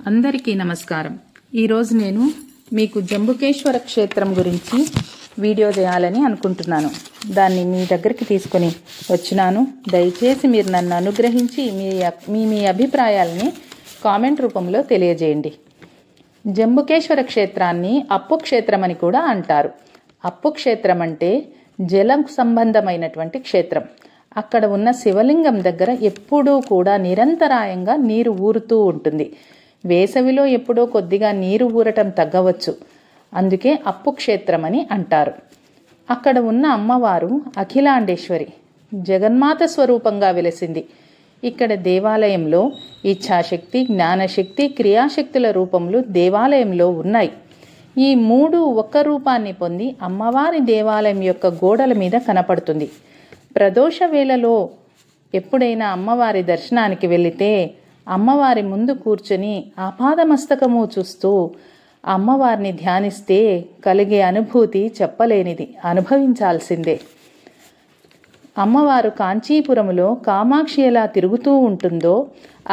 అందరికీ నమస్కారం. ఈరోజు నేను మీకు జంబుకేశ్వర క్షేత్రం గురించి వీడియో చేయాలని అనుకుంటున్నాను. దాన్ని మీ దగ్గరికి తీసుకొని వచ్చినాను. దయచేసి మీరు నన్ను అనుగ్రహించి మీ అభిప్రాయాలని కామెంట్ రూపంలో తెలియజేయండి. జంబుకేశ్వర క్షేత్రాన్ని అప్పు క్షేత్రం అని కూడా అంటారు. అప్పు క్షేత్రం అంటే జలం సంబంధమైనటువంటి క్షేత్రం. అక్కడ ఉన్న శివలింగం దగ్గర ఎప్పుడూ కూడా నిరంతరాయంగా నీరు ఊరుతూ ఉంటుంది. వేసవిలో ఎప్పుడో కొద్దిగా నీరు ఊరటం తగ్గవచ్చు. అందుకే అప్పు క్షేత్రం అని అంటారు. అక్కడ ఉన్న అమ్మవారు అఖిలాండేశ్వరి, జగన్మాత స్వరూపంగా వెలిసింది. ఇక్కడ దేవాలయంలో ఇచ్ఛాశక్తి, జ్ఞానశక్తి, క్రియాశక్తుల రూపములు దేవాలయంలో ఉన్నాయి. ఈ మూడు ఒక్క రూపాన్ని పొంది అమ్మవారి దేవాలయం యొక్క గోడల మీద కనపడుతుంది. ప్రదోష వేళలో ఎప్పుడైనా అమ్మవారి దర్శనానికి వెళితే అమ్మవారి ముందు కూర్చొని ఆపాదమస్తకము చూస్తూ అమ్మవారిని ధ్యానిస్తే కలిగే అనుభూతి చెప్పలేనిది, అనుభవించాల్సిందే. అమ్మవారు కాంచీపురములో కామాక్షి ఎలా తిరుగుతూ ఉంటుందో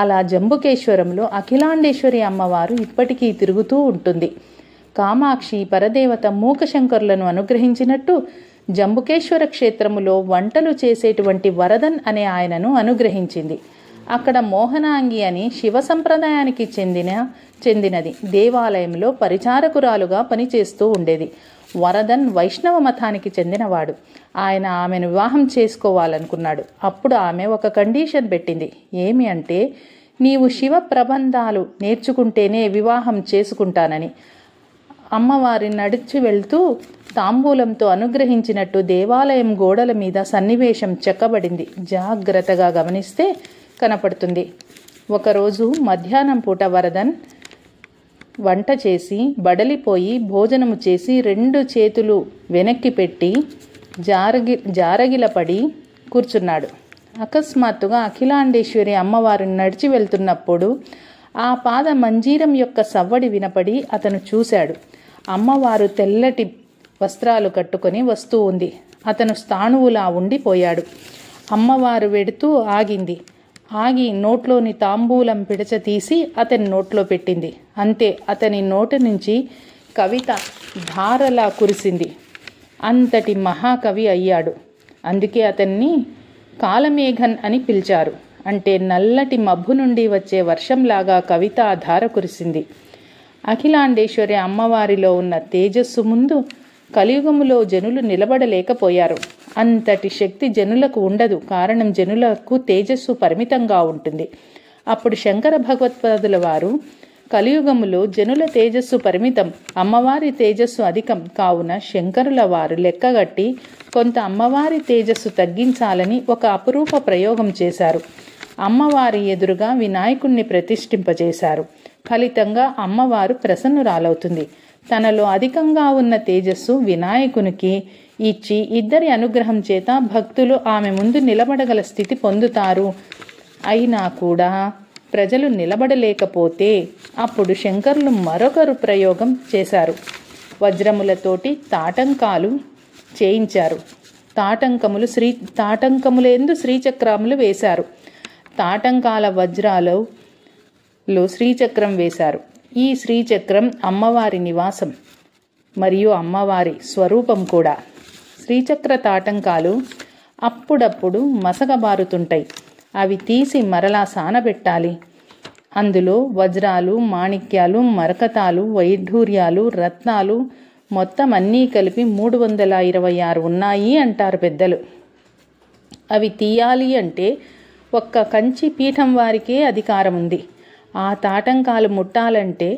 అలా జంబుకేశ్వరంలో అఖిలాండేశ్వరి అమ్మవారు ఇప్పటికీ తిరుగుతూ ఉంటుంది. కామాక్షి పరదేవత మూకశంకరులను అనుగ్రహించినట్టు జంబుకేశ్వర క్షేత్రములో వంటలు చేసేటువంటి వరదన్ అనే ఆయనను అనుగ్రహించింది. అక్కడ మోహనాంగి అని శివ సంప్రదాయానికి చెందినది దేవాలయంలో పరిచారకురాలుగా పనిచేస్తూ ఉండేది. వరదన్ వైష్ణవ మతానికి చెందినవాడు. ఆయన ఆమెను వివాహం చేసుకోవాలనుకున్నాడు. అప్పుడు ఆమె ఒక కండిషన్ పెట్టింది. ఏమి అంటే, నీవు శివ ప్రబంధాలు నేర్చుకుంటేనే వివాహం చేసుకుంటానని. అమ్మవారి నడిచి వెళ్తూ తాంబూలంతో అనుగ్రహించినట్టు దేవాలయం గోడల మీద సన్నివేశం చెక్కబడింది. జాగ్రత్తగా గమనిస్తే కనపడుతుంది. ఒకరోజు మధ్యాహ్నం పూట వరదన్ వంట చేసి బడలిపోయి భోజనము చేసి 2 చేతులు వెనక్కి పెట్టి జారగిలపడి కూర్చున్నాడు. అకస్మాత్తుగా అఖిలాండేశ్వరి అమ్మవారు నడిచి వెళ్తున్నప్పుడు ఆ పాద మంజీరం యొక్క సవ్వడి వినపడి అతను చూశాడు. అమ్మవారు తెల్లటి వస్త్రాలు కట్టుకొని వస్తూ ఉంది. అతను స్థాణువులా ఉండిపోయాడు. అమ్మవారు వెడుతూ ఆగి నోట్లోని తాంబూలం పిడచ తీసి అతని నోట్లో పెట్టింది. అంతే, అతని నోటి నుంచి కవిత ధారలా కురిసింది. అంతటి మహాకవి అయ్యాడు. అందుకే అతన్ని కాలమేఘన్ అని పిలిచారు. అంటే నల్లటి మబ్బు నుండి వచ్చే వర్షంలాగా కవిత ధార కురిసింది. అఖిలాండేశ్వరి అమ్మవారిలో ఉన్న తేజస్సు ముందు కలియుగములో జనులు నిలబడలేకపోయారు. అంతటి శక్తి జనులకు ఉండదు. కారణం, జనులకు తేజస్సు పరిమితంగా ఉంటుంది. అప్పుడు శంకర భగవత్పాదుల వారు కలియుగములో జనుల తేజస్సు పరిమితం, అమ్మవారి తేజస్సు అధికం కావున శంకరుల వారు లెక్కగట్టి కొంత అమ్మవారి తేజస్సు తగ్గించాలని ఒక అపురూప ప్రయోగం చేశారు. అమ్మవారి ఎదురుగా వినాయకుణ్ణి ప్రతిష్ఠింపజేశారు. ఫలితంగా అమ్మవారు ప్రసన్నురాలవుతుంది. తనలో అధికంగా ఉన్న తేజస్సు వినాయకునికి ఇచ్చి ఇద్దరి అనుగ్రహం చేత భక్తులు ఆమె ముందు నిలబడగల స్థితి పొందుతారు. అయినా కూడా ప్రజలు నిలబడలేకపోతే అప్పుడు శంకరులు మరొకరు ప్రయోగం చేశారు. వజ్రములతోటి తాటంకాలు చేయించారు. తాటంకములందు శ్రీచక్రములు వేశారు. తాటంకాల వజ్రాలలో శ్రీచక్రం వేశారు. ఈ శ్రీచక్రం అమ్మవారి నివాసం మరియు అమ్మవారి స్వరూపం కూడా. శ్రీచక్ర తాటంకాలు అప్పుడప్పుడు మసకబారుతుంటాయి. అవి తీసి మరలా సానబెట్టాలి. అందులో వజ్రాలు, మాణిక్యాలు, మరకతాలు, వైఢూర్యాలు, రత్నాలు మొత్తం అన్నీ కలిపి 326 ఉన్నాయి అంటారు పెద్దలు. అవి తీయాలి అంటే ఒక్క కంచి పీఠం వారికే అధికారం ఉంది. ఆ తాటంకాలు ముట్టాలంటే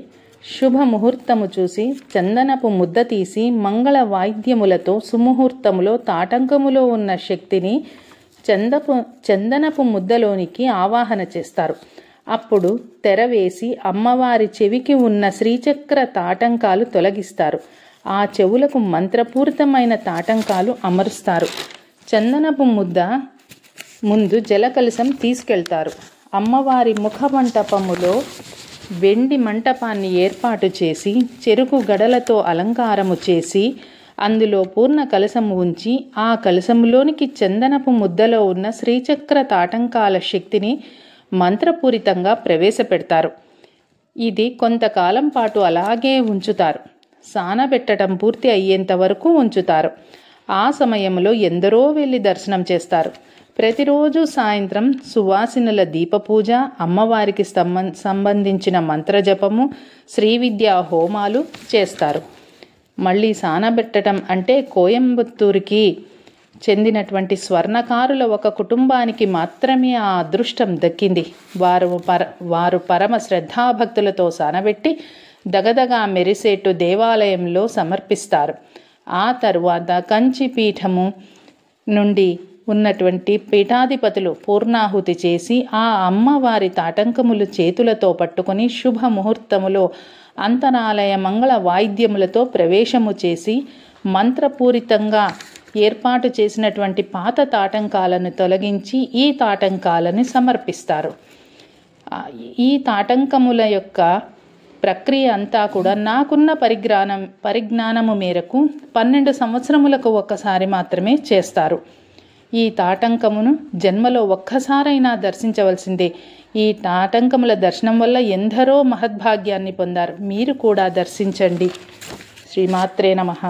శుభముహూర్తము చూసి చందనపు ముద్ద తీసి మంగళ వాయిద్యములతో సుముహూర్తములో తాటంకములో ఉన్న శక్తిని చందనపు ముద్దలోనికి ఆవాహన చేస్తారు. అప్పుడు తెర వేసి అమ్మవారి చెవికి ఉన్న శ్రీచక్ర తాటంకాలు తొలగిస్తారు. ఆ చెవులకు మంత్రపూరితమైన తాటంకాలు అమరుస్తారు. చందనపు ముద్ద ముందు జలకలశం తీసుకెళ్తారు. అమ్మవారి ముఖ మంటపములో వెండి మంటపాన్ని ఏర్పాటు చేసి చెరుకు గడలతో అలంకారము చేసి అందులో పూర్ణ కలశము ఉంచి ఆ కలశములోనికి చందనపు ముద్దలో ఉన్న శ్రీచక్ర తాటంకాల శక్తిని మంత్రపూరితంగా ప్రవేశపెడతారు. ఇది కొంతకాలం పాటు అలాగే ఉంచుతారు. సానబెట్టడం పూర్తి అయ్యేంత వరకు ఉంచుతారు. ఆ సమయంలో ఎందరో వెళ్ళి దర్శనం చేస్తారు. ప్రతిరోజు సాయంత్రం సువాసినుల దీపపూజ, అమ్మవారికి సంబంధించిన మంత్రజపము, శ్రీవిద్యా హోమాలు చేస్తారు. మళ్ళీ సానబెట్టడం అంటే కోయంబత్తూరుకి చెందినటువంటి స్వర్ణకారుల ఒక కుటుంబానికి మాత్రమే ఆ అదృష్టం దక్కింది. వారు పరమ శ్రద్ధాభక్తులతో సానబెట్టి దగదగా మెరిసేట్టు దేవాలయంలో సమర్పిస్తారు. ఆ తరువాత కంచి పీఠము నుండి ఉన్నటువంటి పీఠాధిపతులు పూర్ణాహుతి చేసి ఆ అమ్మవారి తాటంకములు చేతులతో పట్టుకుని శుభముహూర్తములో అంతరాలయ మంగళ వాయిద్యములతో ప్రవేశము చేసి మంత్రపూరితంగా ఏర్పాటు చేసినటువంటి పాత తాటంకాలను తొలగించి ఈ తాటంకాలను సమర్పిస్తారు. ఈ తాటంకముల యొక్క ప్రక్రియ అంతా కూడా నాకున్న పరిజ్ఞానము మేరకు 12 సంవత్సరములకు ఒక్కసారి మాత్రమే చేస్తారు. ఈ తాటంకమును జన్మలో ఒక్కసారైనా దర్శించవలసిందే. ఈ తాటంకముల దర్శనం వల్ల ఎందరో మహద్భాగ్యాన్ని పొందారు. మీరు కూడా దర్శించండి. శ్రీమాత్రే నమః.